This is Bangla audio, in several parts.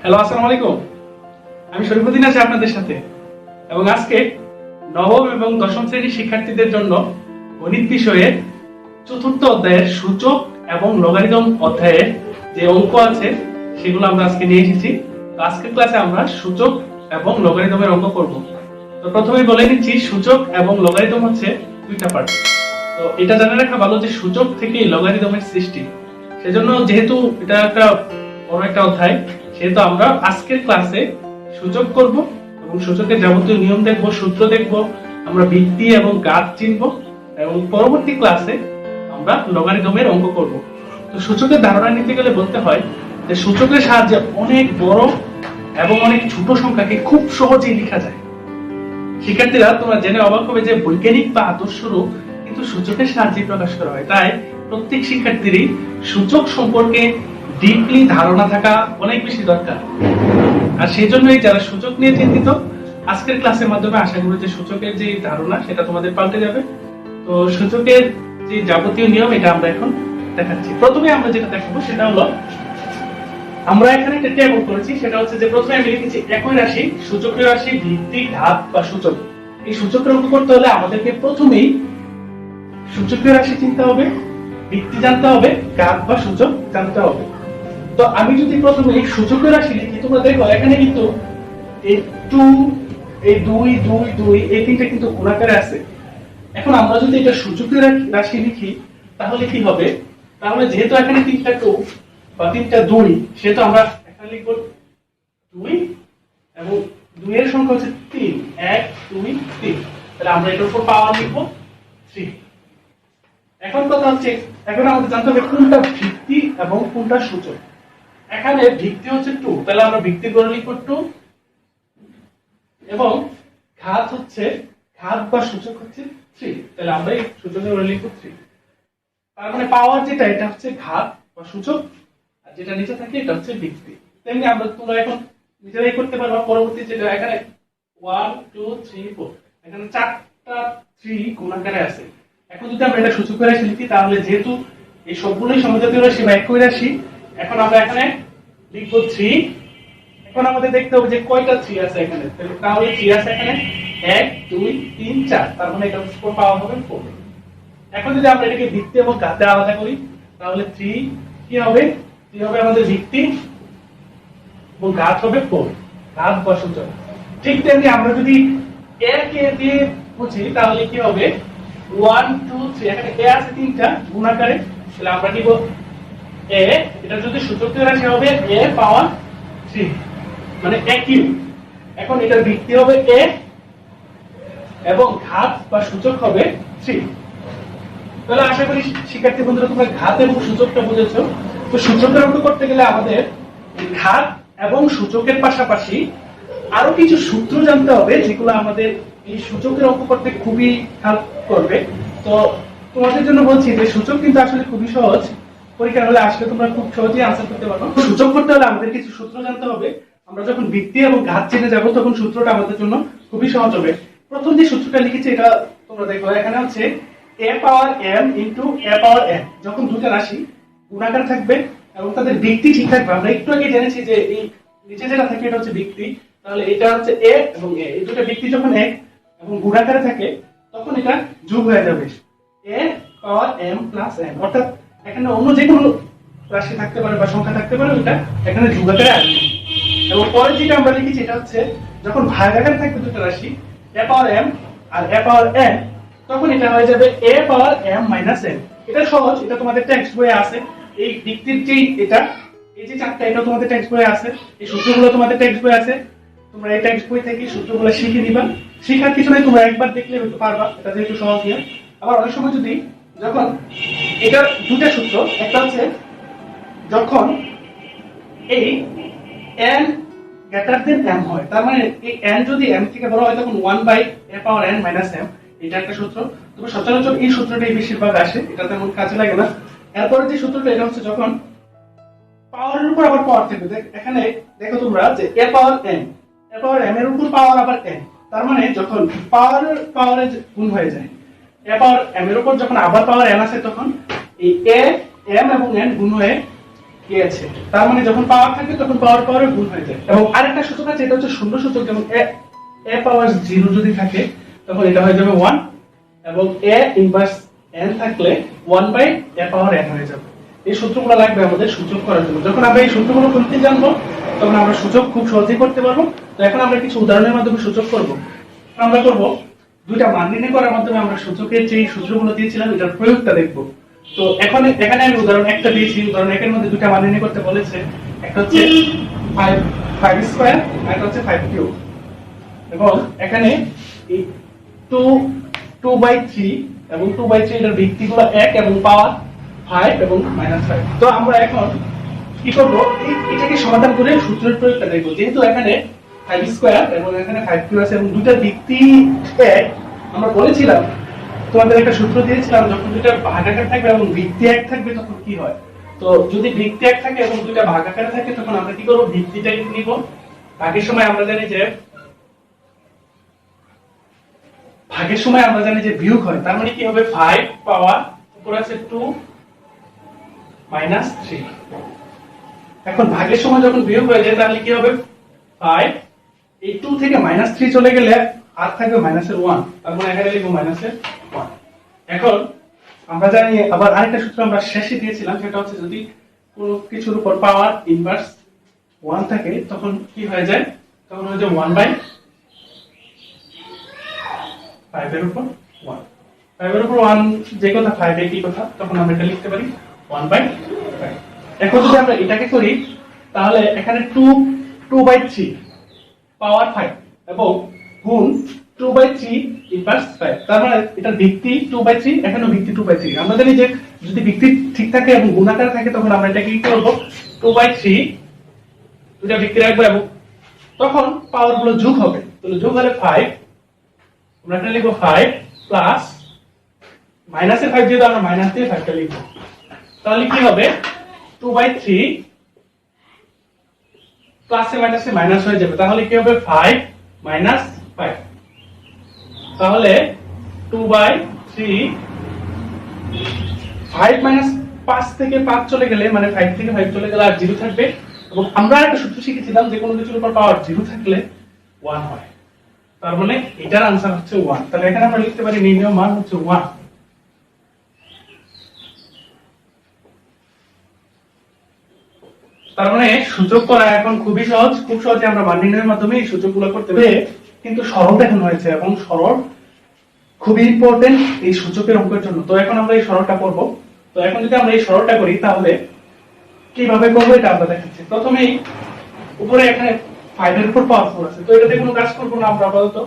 হ্যালো, আসসালামু আলাইকুম। আমি শরীফুদ্দিন আছি আপনাদের সাথে, এবং আজকে নবম এবং দশম শ্রেণীর শিক্ষার্থীদের জন্য গণিত বিষয়ে চতুর্থ অধ্যায়ের সূচক এবং লগারিদম অধ্যায়ের যে অঙ্ক আছে সেগুলো আমরা আজকে নিয়ে এসেছি। তো আজকের ক্লাসে আমরা সূচক এবং লগারিদমের অঙ্ক করব। তো প্রথমেই বলে নিচ্ছি, সূচক এবং লগারিদম হচ্ছে দুইটা পার্ট। তো এটা জানা রাখা ভালো যে সূচক থেকেই লগারিদমের সৃষ্টি। সেজন্য যেহেতু এটা একটা বড় একটা অধ্যায়, সেহেতু আমরা আজকের ক্লাসে সূচক করব এবং সূচকের যাবতীয় নিয়ম দেখব, সূত্র দেখব, আমরা ভিত্তি এবং ঘাত চিনব, এবং পরবর্তী ক্লাসে আমরা লগারিদমের অঙ্ক করব। তো সূচকের ধারণা নিতে গেলে বলতে হয় যে সূচকের সাহায্যে অনেক বড় এবং অনেক ছোট সংখ্যাকে খুব সহজেই লেখা যায়। শিক্ষার্থীরা, তোমরা জেনে অবাক হবে যে বৈজ্ঞানিক বা আদর্শ রূপ কিন্তু সূচকের সাহায্যে প্রকাশ করা হয়। তাই প্রত্যেক শিক্ষার্থীরই সূচক সম্পর্কে ডিপলি ধারণা থাকা অনেক বেশি দরকার। আর সেই জন্যই যারা সূচক নিয়ে চিন্তিত, আজকের ক্লাসের মাধ্যমে আশা করি যে সূচকের যে ধারণা সেটা তোমাদের পাল্টে যাবে। তো সূচকের যে যাবতীয় নিয়ম এটা আমরা এখন দেখাচ্ছি। প্রথমে আমরা যেটা দেখাবো সেটা হলো, আমরা এখানে একটা টেবিল করেছি। সেটা হচ্ছে যে প্রথমে আমি লিখেছি একই রাশি, সূচকের রাশি, ভিত্তি, ঘাত বা সূচক। এই সূচকের অঙ্ক করতে হলে আমাদেরকে প্রথমেই সূচকের রাশি চিনতে হবে, ভিত্তি জানতে হবে, ঘাত বা সূচক জানতে হবে। তো আমি যদি প্রথমে সূচকের রাশি লিখি, তোমরা দেখো এখানে কিন্তু এই 2, এই 2 2 2 এই তিনটা কিন্তু গুণাকারে আছে। এখন আমরা যদি এটা সূচকের রাশি লিখি তাহলে কি হবে? তাহলে যেহেতু এখানে তিনটা 2 বা তিনটা 2, সেহেতু আমরা এখানে লিখব 2 এবং 2 এর সংখ্যা হচ্ছে 3, 1 2 3। তাহলে আমরা এটার উপর পাওয়ার লিখব 3। এখন কথা হচ্ছে, এখন আমাদের জানতে হবে কোনটা ভিত্তি এবং কোনটা সূচক। এখানে ভিত্তি হচ্ছে 2, তাহলে আমরা ভিত্তির গড় লিখব 2, এবং ঘাত হচ্ছে, ঘাত বা সূচক হচ্ছে 3, তাহলে আমরা এই সূচকের গড় লিখব 3। তার মানে পাওয়ার যেটা এটা হচ্ছে ঘাত বা সূচক, আর যেটা নিচে থাকে এটা হচ্ছে ভিত্তি। তেমনি আমরা তোমরা এখন নিজেরাই করতে পারবা। পরবর্তী যেটা এখানে 1 2 3 4, এখানে 4টা 3 গুণাকারে আছে। এখন যদি আমরা এটা সূচকের রাশি লিখি তাহলে যেহেতু এই সবগুলোই সমজাতীয় রাশি বা একই রাশি, এখন আমরা এখানে লিখব 3। এখন আমাদের দেখতে হবে যে কয়টা 3 আছে এখানে। তাহলে 3 আছে এখানে 1 2 3 4, তার মানে এটা উপর পাওয়ার হবে 4। এখন যদি আমরা এটাকে ভিত্তি এবং ঘাতে আলাদা করি তাহলে 3 কি হবে? 3 হবে আমাদের ভিত্তি এবং ঘাত হবে 4, ঘাত বা সূচক। ঠিক তেমনি আমরা যদি a কে দিয়ে বুঝি তাহলে কি হবে? 1 2 3, এখানে a আছে তিনটা গুণাকারে, তাহলে আমরা নিব a, এটা যদি সূচকের রাশি হবে a পাওয়ার 3, মানে a কিউব। এখন এটার ভিত্তি হবে a এবং ঘাত বা সূচক হবে 3। তাহলে আশা করি শিক্ষার্থী বন্ধুরা তোমরা ঘাত এবং সূচকটা বুঝেছো। তো সূচকের অঙ্ক করতে গেলে আমাদের ঘাত এবং সূচকের পাশাপাশি আরো কিছু সূত্র জানতে হবে, যেগুলো আমাদের এই সূচকের অঙ্ক করতে খুবই হেল্প করবে। তো তোমাদের জন্য বলছি যে সূচক কিন্তু আসলে খুবই সহজ। পরীক্ষা হলে আসলে তোমরা খুব সহজেই আনসার করতে পারবে। সূচক করতে হলে আমাদের কিছু সূত্র জানতে হবে। আমরা যখন ভিত্তি এবং ঘাত জেনে যাব তখন সূত্রটা আমাদের জন্য খুবই সহজ হবে। প্রথম যে সূত্রটা লিখেছি এটা তোমরা দেখো, এখানে হচ্ছে a power m into a power n। যখন দুটো রাশি গুণাকার থাকবে এবং তাদের ভিত্তি ঠিক থাকবে, আমরা একটু আগে জেনেছি যে এই নিচে যেটা থাকে এটা হচ্ছে ভিত্তি, তাহলে এটা হচ্ছে a এবং a, এই দুটো ভিত্তি যখন এক এবং গুণাকারে থাকে তখন এটা যোগ হয়ে যাবে a power m plus n। অর্থাৎ এখানে অন্য যে কোনো রাশি থাকতে পারে বা সংখ্যা থাকতে পারে, ওটা এখানে যোগ আকারে আসবে। এবং পরে যেটা আমরা লিখেছি এটা হচ্ছে যখন ভাগাকারে থাকবে দুটো রাশি a power m R a power n, তখন এটা হয়ে যাবে a power m minus n। এটা সহজ, এটা তোমাদের টেক্সট বইয়ে আছে। এই ভিত্তির যে এটা, এই যে চারটা, এটা তোমাদের টেক্সট বইয়ে আছে। এই সূত্রগুলো তোমাদের টেক্সট বইয়ে আছে। তোমরা এই টেক্সট বই থেকে সূত্রগুলো শিখে নিবা। শেখার কিছু নাই, তোমরা একবার দেখলে হয়তো পারবা, এটা যেহেতু সহজ নিয়ম। আবার অনেক সময় যদি যখন এটার দুটো সূত্র, একটা হচ্ছে যখন এই n গ্রেটার দেন m হয়, তার মানে এই n যদি m থেকে বড় হয় তখন 1/a পাওয়ার n মাইনাস m, এটা একটা সূত্র। তবে সচরাচর এই সূত্রটাই বেশিরভাগ আসে, এটা তেমন কাজে লাগে না। এরপরে যে সূত্রটা এটা হচ্ছে যখন পাওয়ারের উপর আবার পাওয়ার থাকবে। এখানে দেখো তোমরা যে a পাওয়ার m এর উপর পাওয়ার আবার n, তার মানে যখন পাওয়ারে গুণ হয়ে যায়, a পাওয়ার m এর উপর যখন আবার পাওয়ার n আসে তখন এই a m এবং n গুণ হয়ে গিয়েছে। তার মানে যখন পাওয়ার থাকে তখন পাওয়ার পাওয়ারে গুণ হয়ে যায়। এবং আরেকটা সূচক আছে, এটা হচ্ছে শূন্য সূচক, যেমন a পাওয়ার 0 যদি থাকে তখন এটা হয়ে যাবে 1, এবং a ইনভার্স n থাকলে 1 বাই a পাওয়ার n হয়ে যাবে। এই সূত্রগুলো লাগবে আমাদের সূচক করার জন্য। যখন আমরা এই সূত্রগুলো খুলতে জানবো তখন আমরা সূচক খুব সহজেই করতে পারবো। তো এখন আমরা কিছু উদাহরণের মাধ্যমে সূচক করব। আমরা করব দুইটা মান নির্ণয় করার মাধ্যমে আমরা সূচকের যে সূত্রগুলো দিয়েছিলাম এটার প্রয়োগটা দেখব। তো এখানে আমি উদাহরণ একটা দিয়েছি, উদাহরণ একের মধ্যে দুইটা মান নির্ণয় করতে বলেছে। একটা হচ্ছে 5 স্কয়ার আর একটা হচ্ছে 5 কিউব, এবং এখানে এই 2/3 এবং 2/3 এর ভিত্তিগুলো 1 এবং পাওয়ার 5 এবং -5। তো আমরা এখন কি করব, এটাকে সমাধান করে সূত্রের প্রয়োগটা দেখব। যেহেতু এখানে 5 স্কয়ার এবং এখানে 5 কিউব আছে এবং দুইটার ভিত্তি 1, আমরা বলেছিলাম তোমাদের একটা সূত্র দিয়েছিলাম, যখন দুইটা ভাগাকার থাকবে এবং ভিত্তি 1 থাকবে তখন কি হয়। তো যদি ভিত্তি 1 থাকে এবং দুইটা ভাগাকারে থাকে তখন আমরা কি করব, ভিত্তিটাকে নিব। ভাগের সময় আমরা জানি যে বিয়োগ হয়, তার মানে কি হবে 5 পাওয়ার উপরে আছে 2 - 3। এখন ভাগের সময় যখন বিয়োগ হয়ে যায় তাহলে কি হবে, 5 এই 2 থেকে -3 চলে গেলে আর থাকবে -1, তার মানে এখানে লিখব -1। এখন আমরা জানি আবার আরেকটা সূত্র আমরা শেষে দিয়েছিলাম, সেটা হচ্ছে যদি কোনো কিছুর উপর পাওয়ার ইনভার্স 1 থাকে তখন কি হয়ে যায়, তখন হয়ে যায় 1/5 এর উপর 1। 5 এর উপর 1 যে কথা 5 একই কথা, তখন আমরা এটা লিখতে পারি 1/5। এখন যদি আমরা এটাকে করি তাহলে এখানে 2/3 পাওয়ার 5 এবং গুণ 2/3 ইনভার্স 5, তার মানে এটা ভিত্তি 2/3, এখানেও ভিত্তি 2/3। আমরা জানি যে যদি ভিত্তি ঠিক থাকে এবং গুণাকার থাকে তখন আমরা এটাকে কি করব, 2/3 দুটো ভিত্তি রাখবো এবং তখন পাওয়ার গুলো যোগ হবে। তাহলে যোগ হলে 5, আমরা এখানে লিখব 5 প্লাস মাইনাসে 5 দিয়ে আমরা মাইনাস দিয়ে 5টা লিখব। তাহলে কি হবে, 2/3 প্লাসে মাইনাসে মাইনাস হয়ে যাবে। তাহলে কি হবে, 5 - 5। তাহলে 2/3 5 - 5 থেকে 5 চলে গেলে, মানে 5 থেকে 5 চলে গেলে আর 0 থাকবে। এবং আমরা একটা সূত্র শিখেছিলাম যে কোনো কিছুর উপর পাওয়ার 0 থাকলে 1 হয়, তার মানে এটার आंसर হচ্ছে 1। তাহলে এখানে আমরা লিখতে পারি নির্ণেয় মান হচ্ছে 1। তার মানে সূচক করা এখন খুবই সহজ, খুব সহজে আমরা মান নির্ণয়ের মাধ্যমে এই সূচকগুলো করতে পারি। কিন্তু সরল দেখানো হয়েছে এবং সরল খুবই ইম্পর্টেন্ট এই সূচকের অঙ্কের জন্য। তো এখন আমরা এই সরলটা করব। তো এখন যদি আমরা এই সরলটা করি তাহলে কিভাবে করব এটা আমরা দেখাচ্ছি। প্রথমেই উপরে এখানে 5 এর উপর পাওয়ার 4 আছে, তো এটাতে কোনো কাজ করব না, আমরা আপাতত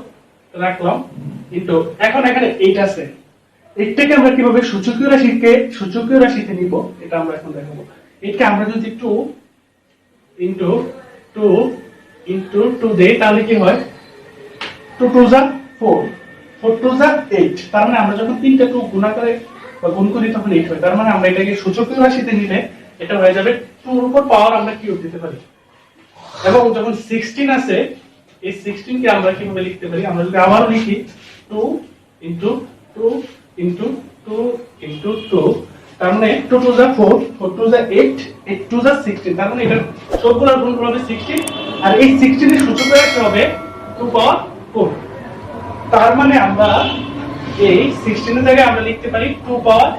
রাখলাম। কিন্তু এখন এখানে 8 আছে, এটাকে আমরা কিভাবে সূচকীয় রাশিতে নিব এটা আমরা এখন দেখাবো। এটাকে আমরা যদি 2 into 2 দেই তাহলে কি হয়, 2 2 যা 4, 4 2 যা 8। তার মানে আমরা যখন তিনটা 2 গুণ করে বা গুণ করি তখন 8 হয়। তার মানে আমরা এটাকে সূচকীয় রাশিতে নিলে এটা হয়ে যাবে 2 এর উপর পাওয়ার আমরা কিউব দিতে পারি। এবং যখন 16 আছে, এই 16 কে আমরা কিভাবে লিখতে পারি, আমরা যদি আবার লিখি 2 into 2 into 2 into 2, তার মানে 2 2 যা 4, 4 2 যা 8, 8 2 যা 16। তার মানে এটা সবগুলোর গুণফল হবে 16, আর এই 16 এর সূচক রাশি হবে 2 পাওয়ার 4। তার মানে আমরা এই 16 এর জায়গায় আমরা লিখতে পারি 2 পাওয়ার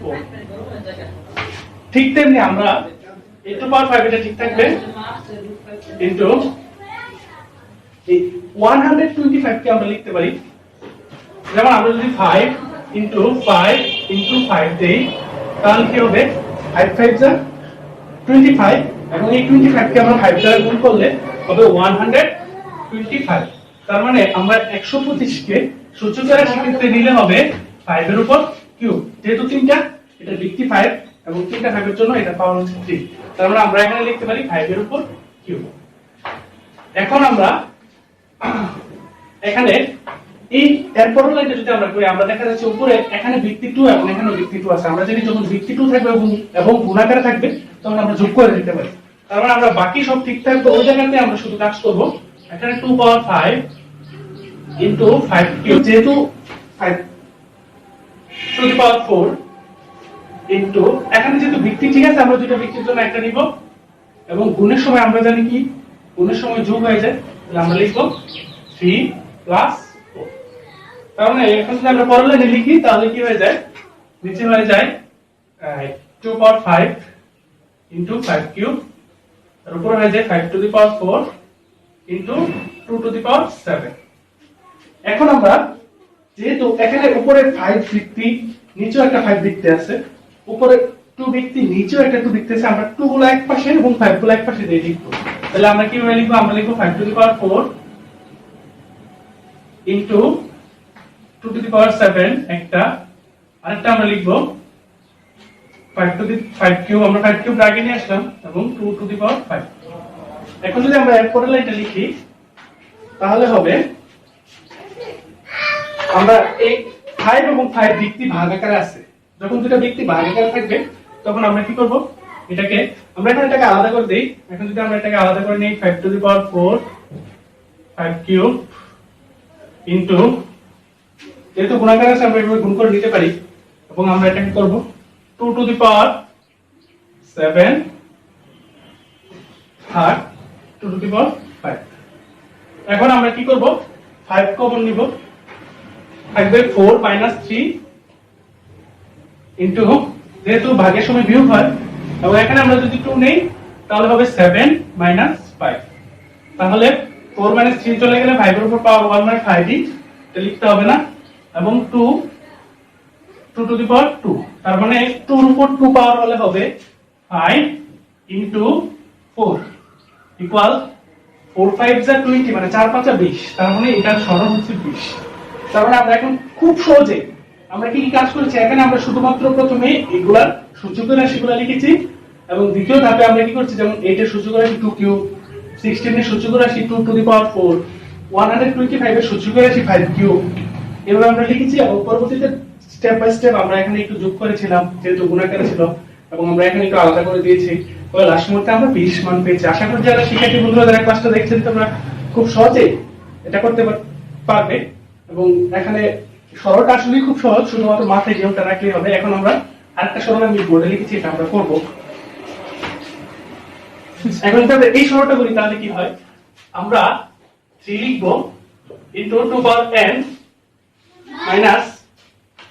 4। ঠিক তেমনি আমরা এই 2 পাওয়ার 5 এটা ঠিক থাকবে ইনটু এই 125 কে আমরা লিখতে পারি, যেমন আমরা যদি 5 into 5 into 5 দেই তাহলে কি হবে, 5 5 যা 25, এবং এই 25 কে আমরা 5 দ্বারা গুণ করলে হবে 125। তার মানে আমরা 125 কে সূচকের রাশিতে নিলে হবে 5 এর উপর কিউব। যেহেতু তিনটা, এটা ভিত্তি 5 এবং তিনটা 5 এর জন্য এটা পাওয়ার হচ্ছে 3। তার মানে আমরা এখানে লিখতে পারি 5 এর উপর কিউব। এখন আমরা এখানে এই এরপরের লাইনটা যদি আমরা করি, আমরা দেখা যাচ্ছে উপরে এখানে ভিত্তি 2 এবং এখানে ভিত্তি 2 আছে। আমরা জানি যখন ভিত্তি 2 থাকবে এবং গুণাকারে থাকবে তখন আমরা যোগ করে দিতে পারি। তার মানে আমরা বাকি সব ঠিক থাকবে, ওই জায়গাতে আমরা শুধু কাজ করব। এখানে 2 পাওয়ার 5 into 5 কিউব, যেহেতু 5 টু দি পাওয়ার 4, ইনটু এখানে যেহেতু ভিত্তি ঠিক আছে আমরা দুটো ভিত্তির জন্য একটা নিব এবং গুণের সময় আমরা জানি কি গুণের সময় যোগ হয়ে যায় তাহলে আমরা লিখব 3 প্লাস 4 তার মানে এখন যদি আমরা পরের লাইনে লিখি তাহলে কি হয়ে যায় নিচে হয়ে যায় 2 পাওয়ার 5 ইনটু 5 কিউব এর উপর হয়ে যায় 5 to the power 4 into 2 to the power 7 এখন আমরা যেহেতু এখানে উপরে 5 ভিত্তি নিচেও একটা 5 ভিত্তি আছে উপরে 2 ভিত্তি নিচেও একটা 2 ভিত্তি আছে আমরা 2 গুলো এক পাশে এবং 5 গুলো এক পাশে দিয়ে লিখব তাহলে আমরা কিভাবে লিখব আমরা লিখব 5 to the power 4 into 2 to the power 7 একটা আরেকটা আমরা লিখব 5 টু দি 5 কিউব আমরা 5 কিউব আগে নিয়ে আসলাম এবং 2 টু দি পাওয়ার 5 এখন যদি আমরা এর পরের লাইনটা লিখি তাহলে হবে আমরা এই 5 এবং 5 ভিত্তি ভাগাকারে আছে যখন দুটো ভিত্তি ভাগাকারে থাকবে তখন আমরা কি করব এটাকে আমরা এখন এটাকে আলাদা করে দেই এখন যদি আমরা এটাকে আলাদা করে নেই 5 to the power 4 5 cube into যেহেতু গুণাকার আছে আমরা এভাবে গুণ করে নিতে পারি এবং আমরা এটাকে করব 2 to the power 7 R 2 to the পাওয়ার 5 এখন আমরা কি করব 5 কমন নিব থাকবে 4 মাইনাস 3 ইনটু যেহেতু ভাগের সময় বিয়োগ হয় এবং এখানে আমরা যদি 2 নেই তাহলে হবে 7 মাইনাস 5 তাহলে 4 মাইনাস 3 চলে গেলে 5 এর উপর পাওয়ার 1 মানে 5 এটা লিখতে হবে না এবং 2 টু দি পাওয়ার 2 তার মানে 2 এর উপর 2 পাওয়ার হলে হবে 5 ইনটু 4 ইকুয়াল 4 5 যা 20 মানে 4 5 20 তার মানে এটার সরণ হচ্ছে 20 তার মানে আমরা এখন খুব সহজে আমরা কি কাজ করেছি এখানে আমরা শুধুমাত্র প্রথমে এগুলার সূচকের রাশিগুলো লিখেছি এবং দ্বিতীয় ধাপে আমরা কি করছি যেমন 8 এর সূচকের রাশি 2 কিউব 16 এর সূচকের রাশি 2 টু দি পাওয়ার 4 125 এর সূচকের রাশি 5 কিউব এভাবে আমরা লিখেছি এবং পরবর্তীতে স্টেপ বাই স্টেপ আমরা এখানে একটু যোগ করেছিলাম যেহেতু গুণাকারে ছিল এবং আমরা এখানে একটু আলাদা করে দিয়েছি ওই লাস্ট মুহূর্তে আমরা 20 মান পেয়েছি আশা করি যারা শিক্ষার্থী বন্ধুরা যারা ক্লাসটা দেখছেন তোমরা খুব সহজেই এটা করতে পারবে এবং এখানে সরলটা আসলে খুব সহজ শুধুমাত্র মাথায় নিয়মটা রাখলেই হবে এখন আমরা আরেকটা সরল আমি বোর্ডে লিখেছি এটা আমরা করব এখন যদি এই সরলটা করি তাহলে কি হয় আমরা 3 লিখব ইনটু 2 পাওয়ার n মাইনাস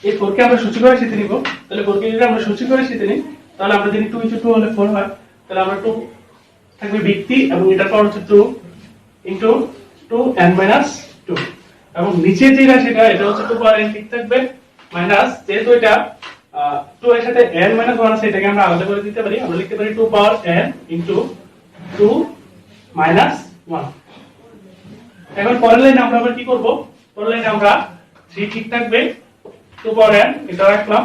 এই 4 কে আমরা সূচক রাশিতে নিব তাহলে 4 কে যদি আমরা সূচক রাশিতে নিই তাহলে আমরা যদি 2 2 হলে 4 হয় তাহলে আমরা 2 থাকবে ভিত্তি এবং এটার পাওয়ার হচ্ছে 2 ইনটু 2n মাইনাস 2 এবং নিচে যে রাশিটা এটা হচ্ছে 2 পাওয়ার n ঠিক থাকবে মাইনাস যেহেতু এটা 2 এর সাথে n মাইনাস 1 আছে এটাকে আমরা আলাদা করে দিতে পারি আমরা লিখতে পারি 2 পাওয়ার n ইনটু 2 মাইনাস 1 এখন পরের লাইনে আমরা আবার কি করব পরের লাইনে আমরা 3 ঠিক থাকবে 2 পাওয়ার n এটা রাখলাম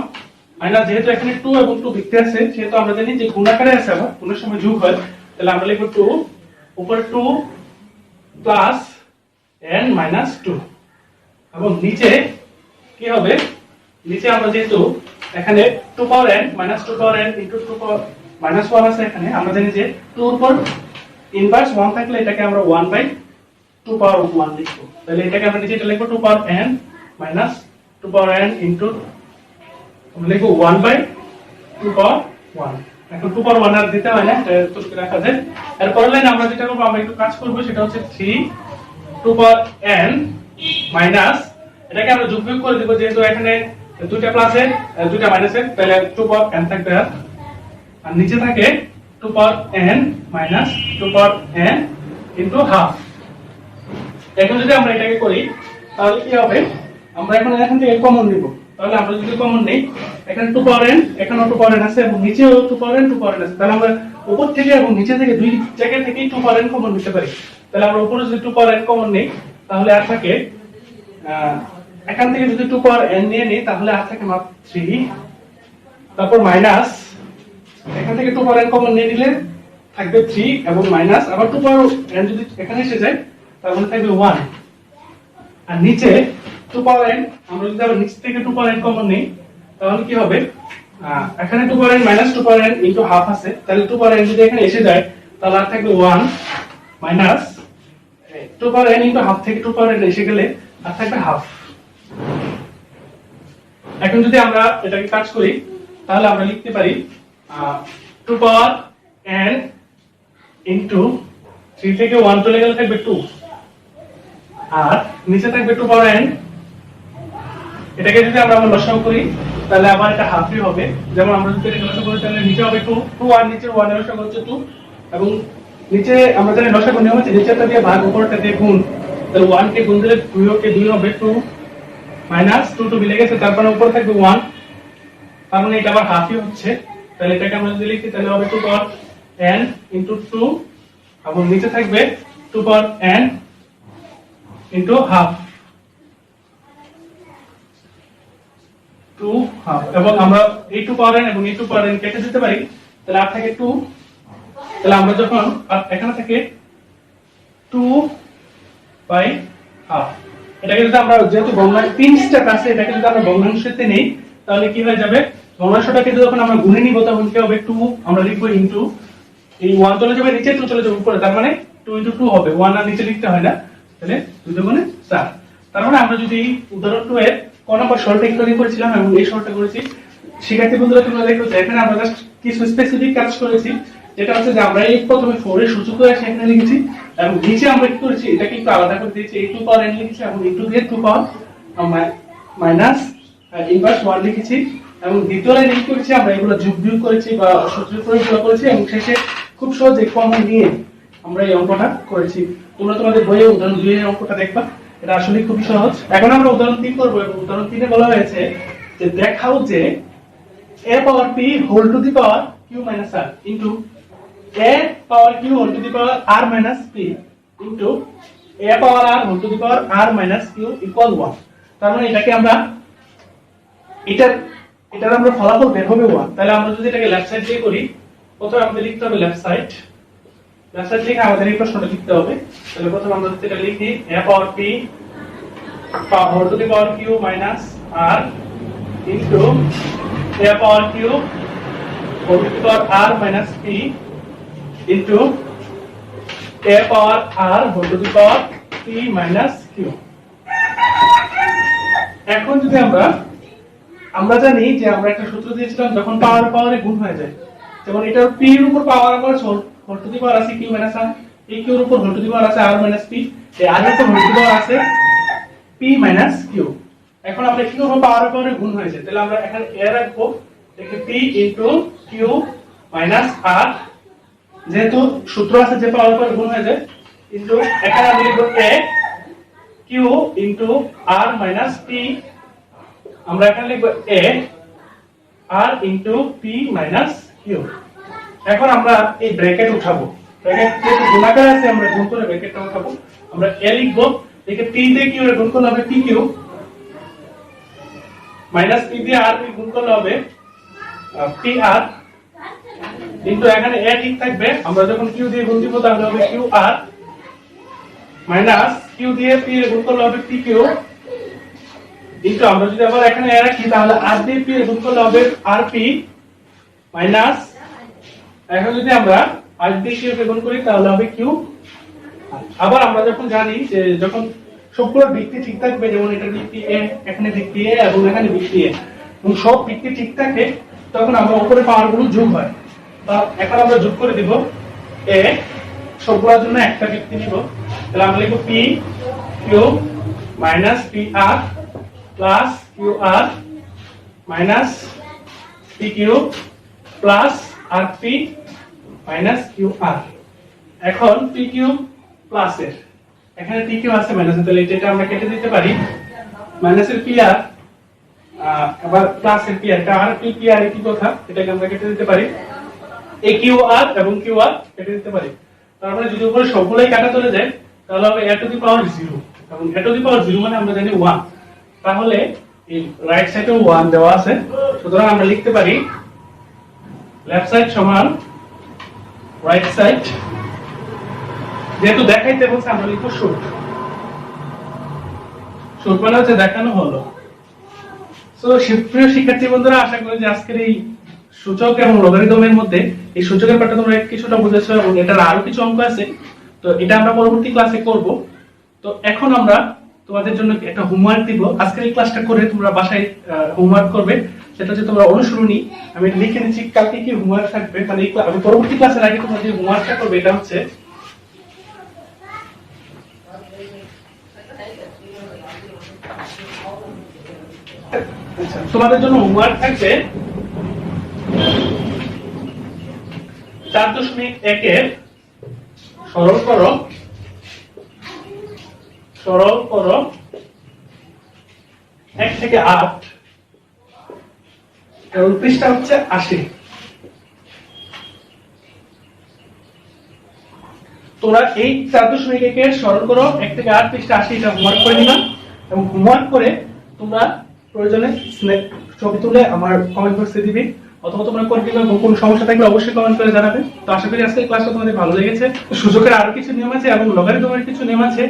মাইনাস যেহেতু এখানে 2 এবং 2 ভিত্তি আছে সেহেতু আমরা জানি যে গুণাকারে আছে আবার গুণের সময় যোগ হয় তাহলে আমরা লিখব 2 উপরে 2 প্লাস n মাইনাস 2 এবং নিচে কি হবে নিচে আমরা যেহেতু এখানে 2 পাওয়ার n মাইনাস 2 পাওয়ার n ইনটু 2 পাওয়ার মাইনাস 1 আছে এখানে আমরা জানি যে 2 এর উপর ইনভার্স 1 থাকলে এটাকে আমরা 1 বাই 2 পাওয়ার 1 লিখব তাহলে এটাকে আমরা নিচে লিখব 2 পাওয়ার n মাইনাস 2 পাওয়ার n ইনটু আমরা লিখব 1 বাই 2 পাওয়ার 1 এখন 2 পাওয়ার 1 আর দিতে হয় না এটা তুলকে রাখা যায় এর পরের লাইনে আমরা যেটা করব আমরা একটু কাজ করব সেটা হচ্ছে 3 2 পাওয়ার n মাইনাস এটাকে আমরা যোগ বিয়োগ করে দেব যেহেতু এখানে দুইটা প্লাসে দুইটা মাইনাসে তাহলে 2 পাওয়ার n থাকবে আর নিচে থাকে 2 পাওয়ার n মাইনাস 2 পাওয়ার n ইনটু হাফ এখন যদি আমরা এটাকে করি তাহলে কি হবে আমরা এখন এখান থেকে কমন নিব তাহলে আমরা যদি কমন নেই এখানে 2 পাওয়ার n এখানে 2 পাওয়ার n আছে এবং নিচেও 2 পাওয়ার n 2 পাওয়ার n আছে তাহলে আমরা উপর থেকে এবং নিচে থেকে দুই জায়গা থেকে 2 পাওয়ার n কমন নিতে পারি তাহলে আমরা উপরে যদি 2 পাওয়ার n কমন নেই তাহলে আর থাকে এখান থেকে যদি 2 পাওয়ার n নিয়ে নিই তাহলে আর থাকে মাত্র 3 তারপর মাইনাস এখান থেকে 2 পাওয়ার n কমন নিয়ে নিলে থাকবে 3 এবং মাইনাস আবার 2 পাওয়ার n যদি এখানে এসে যায় তাহলে থাকবে 1 আর নিচে 2 পাওয়ার n আমরা যদি আবার নিচ থেকে 2 পাওয়ার n কমন নিই তাহলে কি হবে এখানে 2 পাওয়ার n মাইনাস 2 পাওয়ার n ইনটু হাফ আছে তাহলে 2 পাওয়ার n যদি এখানে এসে যায় তাহলে আর থাকবে 1 মাইনাস 2 পাওয়ার n ইনটু হাফ থেকে 2 পাওয়ার n এসে গেলে আর থাকবে হাফ এখন যদি আমরা এটাকে কাজ করি তাহলে আমরা লিখতে পারি 2 পাওয়ার n ইনটু 3 থেকে 1 চলে গেলে থাকবে 2, আর নিচে থাকবে 2 পাওয়ার n। এটাকে যদি আমরা লসাগু করি তাহলে আবার এটা হাফই হবে। যেমন আমরা যদি এটা লসাগু করি তাহলে নিচে হবে 2, 2 আর নিচে 1 এর লসাগু হচ্ছে 2, এবং নিচে আমরা জানি লসাগু নিয়ম হচ্ছে নিচেরটা দিয়ে ভাগ উপরটা দিয়ে গুণ। তাহলে 1 কে গুণ দিলে 2 কে 2 হবে 2 মাইনাস 2 2 মিলে গেছে, তারপরে উপরে থাকবে 1, তার মানে এটা আবার হাফই হচ্ছে। তাহলে এটাকে আমরা যদি লিখি তাহলে হবে 2 পাওয়ার n ইনটু 2, এবং নিচে থাকবে 2 পাওয়ার n ইনটু হাফ, 2 হাফ। এবং আমরা এই 2 পাওয়ার n এবং এই 2 পাওয়ার n কেটে দিতে পারি, তাহলে আর থাকে 2। তাহলে আমরা যখন এখানে থেকে 2 বাই হাফ, এটাকে যদি আমরা যেহেতু ভগ্নাংশ 3 স্টেপ আছে, এটাকে যদি আমরা ভগ্নাংশতে নেই তাহলে কি হয়ে যাবে, ভগ্নাংশটাকে যখন আমরা গুণে নিব তখন কি হবে 2 আমরা লিখবো ইনটু এই 1 চলে যাবে নিচে, 2 চলে যাবে উপরে, তার মানে 2 ইনটু 2 হবে, 1 আর নিচে লিখতে হয় না। তাহলে 2 দুগুণে 4। তার মানে আমরা যদি উদাহরণ 2 এর ক নম্বর সরলটা তৈরি করেছিলাম এবং এই সরলটা করেছি, শিক্ষার্থী বন্ধুরা তোমরা দেখো যে এখানে আমরা জাস্ট কিছু স্পেসিফিক কাজ করেছি, যেটা হচ্ছে যে আমরা এই প্রথমে 4 এর সূচক করে সেখানে লিখেছি, এবং নিচে আমরা কি করেছি এটাকে একটু আলাদা করে দিয়েছি, এই 2 পাওয়ার n লিখেছি এবং ইনটু দিয়ে 2 পাওয়ার মাইনাস ইনভার্স 1 লিখেছি, এবং দ্বিতীয় লাইনে কি করেছি আমরা এগুলো যোগ বিয়োগ করেছি বা সূত্র প্রয়োগ করেছি, এবং শেষে খুব সহজে কমন নিয়ে আমরা এই অঙ্কটা করেছি। তোমরা তোমাদের বইয়ে উদাহরণ 2 এর অঙ্কটা দেখবা, এটা আসলে খুবই সহজ। এখন আমরা উদাহরণ 3 করব, এবং উদাহরণ 3 এ বলা হয়েছে যে দেখাও যে a power p whole to the power q minus r into a power q whole to the power r minus p into a power r whole to the power r minus q equal 1। তার মানে এটাকে আমরা এটার আমরা ফলাফল বের হবে 1। তাহলে আমরা যদি এটাকে লেফট সাইড দিয়ে করি, প্রথমে আমাদের লিখতে হবে লেফট সাইড লিখে আমাদের এই প্রশ্নটা লিখতে হবে। তাহলে প্রথমে আমরা যদি এটা লিখি a power p whole to the power q minus r into a power q whole to the power r minus p into a power r whole to the power p minus q। এখন যদি আমরা জানি যে আমরা একটা সূত্র দিয়েছিলাম যখন পাওয়ারে গুণ হয়ে যায়, যেমন এটার p এর উপর পাওয়ার আবার হোল টু দি পাওয়ার আছে q মাইনাস r, এই q এর উপর হোল টু দি পাওয়ার আছে r মাইনাস p, এই r এর উপর হোল টু দি পাওয়ার আছে p মাইনাস q। এখন আমরা কি করব, পাওয়ারে গুণ হয়েছে, তাহলে আমরা এখানে a রাখবো, এখানে p into q minus r, যেহেতু সূত্র আছে যে পাওয়ারে গুণ হয়ে যায়, ইনটু এখানে আমরা লিখব a q into r minus p, আমরা এখানে লিখব a r into p minus q। এখন আমরা এই ব্র্যাকেট উঠাবো, ব্র্যাকেট যেহেতু গুণাকার আছে আমরা গুণ করে ব্র্যাকেটটা উঠাবো, আমরা a লিখব, একে p দিয়ে q এর গুণ করলে হবে pq মাইনাস p দিয়ে r গুণ করলে হবে pr, কিন্তু এখানে a ঠিক থাকবে, আমরা যখন q দিয়ে গুণ দিব তাহলে হবে qr মাইনাস q দিয়ে p এর গুণ করলে হবে pq, কিন্তু আমরা যদি আবার এখানে a রাখি তাহলে r দিয়ে p এর গুণ করলে হবে rp মাইনাস, এখন যদি আমরা r দিয়ে q এর গুণ করি তাহলে হবে q। আবার আমরা যখন জানি যে যখন সবগুলোর ভিত্তি ঠিক থাকবে, যেমন এটা ভিত্তি a, এখানে ভিত্তি a এবং এখানে ভিত্তি a, এবং সব ভিত্তি ঠিক থাকে, তখন আমরা উপরে পাওয়ার গুলো যোগ হয়। তা এখন আমরা যোগ করে দিব a, সবগুলোর জন্য একটা ভিত্তি নিব, তাহলে আমরা লিখব p q minus pr plus qr minus pq plus rp minus qr। এখন pq প্লাস এর এখানে pq আছে মাইনাস, তাহলে এটা আমরা কেটে দিতে পারি, মাইনাসের pr আবার প্লাসের pr, এটা rp pr একই কথা, এটাকে আমরা কেটে দিতে পারি, এই qr এবং qr কেটে দিতে পারি। তার মানে যদি উপরে সবগুলাই কাটা চলে যায় তাহলে হবে a টু দি পাওয়ার 0, এবং a টু দি পাওয়ার 0 মানে আমরা জানি 1, তাহলে এই রাইট সাইডেও 1 দেওয়া আছে, সুতরাং আমরা লিখতে পারি লেফট সাইড সমান রাইট সাইড, যেহেতু দেখাইতে বলছে আমরা লিখব শুট, শুট মানে হচ্ছে দেখানো হলো। সো প্রিয় শিক্ষার্থী বন্ধুরা, আশা করি যে আজকের এই সূচক এবং লগারিদমের মধ্যে এই সূচকের পাঠটা তোমরা কিছুটা বুঝেছো, এবং এটার আরো কিছু অঙ্ক আছে, তো এটা আমরা পরবর্তী ক্লাসে করব। তো এখন আমরা তোমাদের জন্য একটা হোমওয়ার্ক দিব, আজকের এই ক্লাসটা করে তোমরা বাসায় হোমওয়ার্ক করবে, সেটা হচ্ছে তোমরা অনুসরণী। আমি এটা লিখে নিচ্ছি কালকে কি হোমওয়ার্ক থাকবে, মানে আমি পরবর্তী ক্লাসের আগে তোমরা যে হোমওয়ার্কটা করবে এটা হচ্ছে আচ্ছা, তোমাদের জন্য হোমওয়ার্ক থাকবে 4.1 এর সরল করো 1 থেকে 8 এবং পৃষ্ঠা হচ্ছে 80। তোমরা এই 4.1 এর সরল করো 1 থেকে 8 পৃষ্ঠা 80 এটা হোমওয়ার্ক করে নিবা, এবং হোমওয়ার্ক করে তোমরা প্রয়োজনে ছবি তুলে আমার কমেন্ট বক্সে দিবে, অথবা তোমরা করে দিবে। কোনো সমস্যা থাকলে অবশ্যই কমেন্ট করে জানাবে। তো আশা করি আজকের ক্লাসটা তোমাদের ভালো লেগেছে। সূচকের আরো কিছু নিয়ম আছে এবং লগারিদমের কিছু নিয়ম আছে।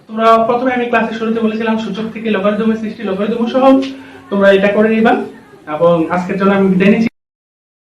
তোমরা প্রথমে আমি ক্লাসের শুরুতে বলেছিলাম সূচক থেকে লগারিদমের সৃষ্টি, লগারিদম সহ তোমরা এটা করে নিবা। এবং আজকের জন্য আমি বিদায় নিচ্ছি।